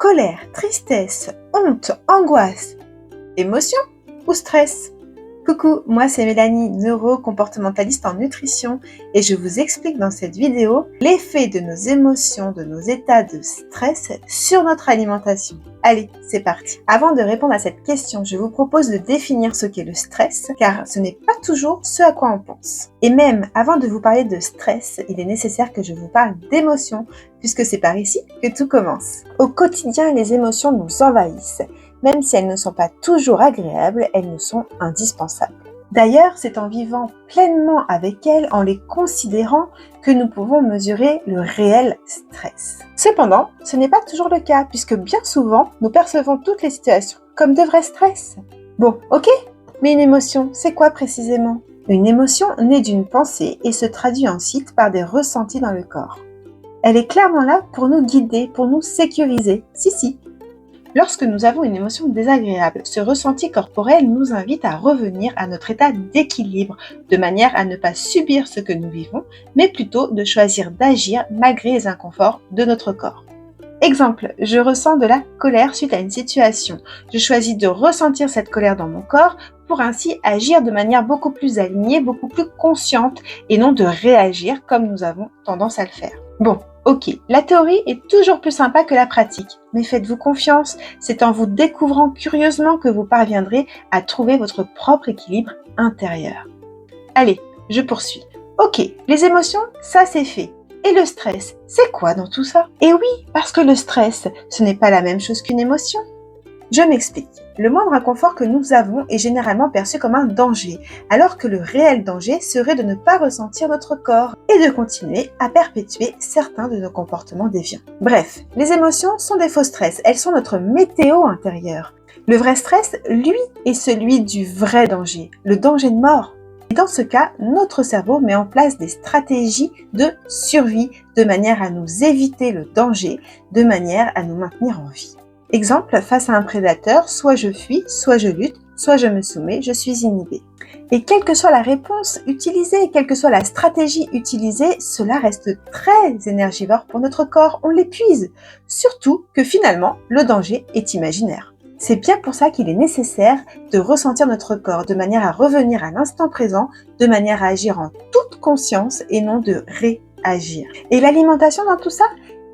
Colère, tristesse, honte, angoisse, émotion ou stress? Coucou, moi c'est Mélanie, neuro-comportementaliste en nutrition et je vous explique dans cette vidéo l'effet de nos émotions, de nos états de stress sur notre alimentation. Allez, c'est parti. Avant de répondre à cette question, je vous propose de définir ce qu'est le stress, car ce n'est pas toujours ce à quoi on pense. Et même avant de vous parler de stress, il est nécessaire que je vous parle d'émotions, puisque c'est par ici que tout commence. Au quotidien, les émotions nous envahissent. Même si elles ne sont pas toujours agréables, elles nous sont indispensables. D'ailleurs, c'est en vivant pleinement avec elles, en les considérant, que nous pouvons mesurer le réel stress. Cependant, ce n'est pas toujours le cas, puisque bien souvent, nous percevons toutes les situations comme de vrais stress. Bon, ok, mais une émotion, c'est quoi précisément? Une émotion naît d'une pensée et se traduit ensuite par des ressentis dans le corps. Elle est clairement là pour nous guider, pour nous sécuriser. Si. Lorsque nous avons une émotion désagréable, ce ressenti corporel nous invite à revenir à notre état d'équilibre, de manière à ne pas subir ce que nous vivons, mais plutôt de choisir d'agir malgré les inconforts de notre corps. Exemple, je ressens de la colère suite à une situation. Je choisis de ressentir cette colère dans mon corps pour ainsi agir de manière beaucoup plus alignée, beaucoup plus consciente et non de réagir comme nous avons tendance à le faire. Bon, ok, la théorie est toujours plus sympa que la pratique, mais faites-vous confiance, c'est en vous découvrant curieusement que vous parviendrez à trouver votre propre équilibre intérieur. Allez, je poursuis. Ok, les émotions, ça c'est fait. Et le stress, c'est quoi dans tout ça? Et oui, parce que le stress, ce n'est pas la même chose qu'une émotion. Je m'explique. Le moindre inconfort que nous avons est généralement perçu comme un danger, alors que le réel danger serait de ne pas ressentir notre corps et de continuer à perpétuer certains de nos comportements déviants. Bref, les émotions sont des faux stress, elles sont notre météo intérieure. Le vrai stress, lui, est celui du vrai danger, le danger de mort. Et dans ce cas, notre cerveau met en place des stratégies de survie de manière à nous éviter le danger, de manière à nous maintenir en vie. Exemple, face à un prédateur, soit je fuis, soit je lutte, soit je me soumets, je suis inhibé. Et quelle que soit la réponse utilisée, quelle que soit la stratégie utilisée, cela reste très énergivore pour notre corps, on l'épuise. Surtout que finalement, le danger est imaginaire. C'est bien pour ça qu'il est nécessaire de ressentir notre corps de manière à revenir à l'instant présent, de manière à agir en toute conscience et non de réagir. Et l'alimentation dans tout ça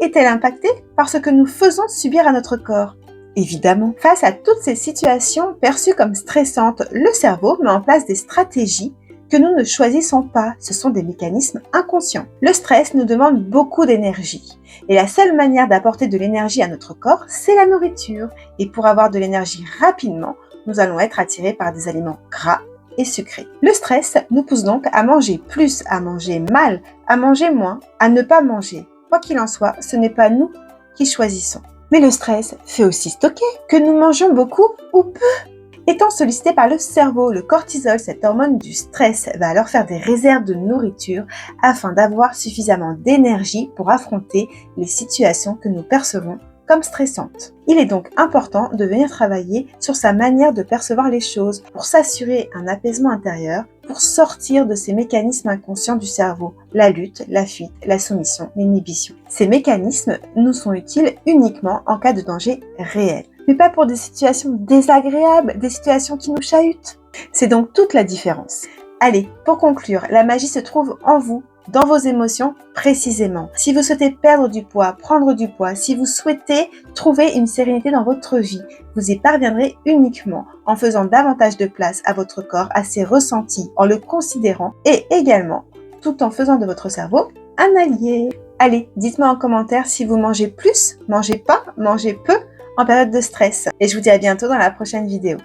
est-elle impactée par ce que nous faisons subir à notre corps? Évidemment. Face à toutes ces situations perçues comme stressantes, le cerveau met en place des stratégies que nous ne choisissons pas. Ce sont des mécanismes inconscients. Le stress nous demande beaucoup d'énergie. Et la seule manière d'apporter de l'énergie à notre corps, c'est la nourriture. Et pour avoir de l'énergie rapidement, nous allons être attirés par des aliments gras et sucrés. Le stress nous pousse donc à manger plus, à manger mal, à manger moins, à ne pas manger. Quoi qu'il en soit, ce n'est pas nous qui choisissons. Mais le stress fait aussi stocker, que nous mangions beaucoup ou peu. Étant sollicité par le cerveau, le cortisol, cette hormone du stress, va alors faire des réserves de nourriture afin d'avoir suffisamment d'énergie pour affronter les situations que nous percevons comme stressantes. Il est donc important de venir travailler sur sa manière de percevoir les choses pour s'assurer un apaisement intérieur, pour sortir de ces mécanismes inconscients du cerveau, la lutte, la fuite, la soumission, l'inhibition. Ces mécanismes nous sont utiles uniquement en cas de danger réel, mais pas pour des situations désagréables, des situations qui nous chahutent. C'est donc toute la différence. Allez, pour conclure, la magie se trouve en vous, dans vos émotions précisément. Si vous souhaitez perdre du poids, prendre du poids, si vous souhaitez trouver une sérénité dans votre vie, vous y parviendrez uniquement en faisant davantage de place à votre corps, à ses ressentis, en le considérant et également tout en faisant de votre cerveau un allié. Allez, dites-moi en commentaire si vous mangez plus, mangez pas, mangez peu en période de stress. Et je vous dis à bientôt dans la prochaine vidéo.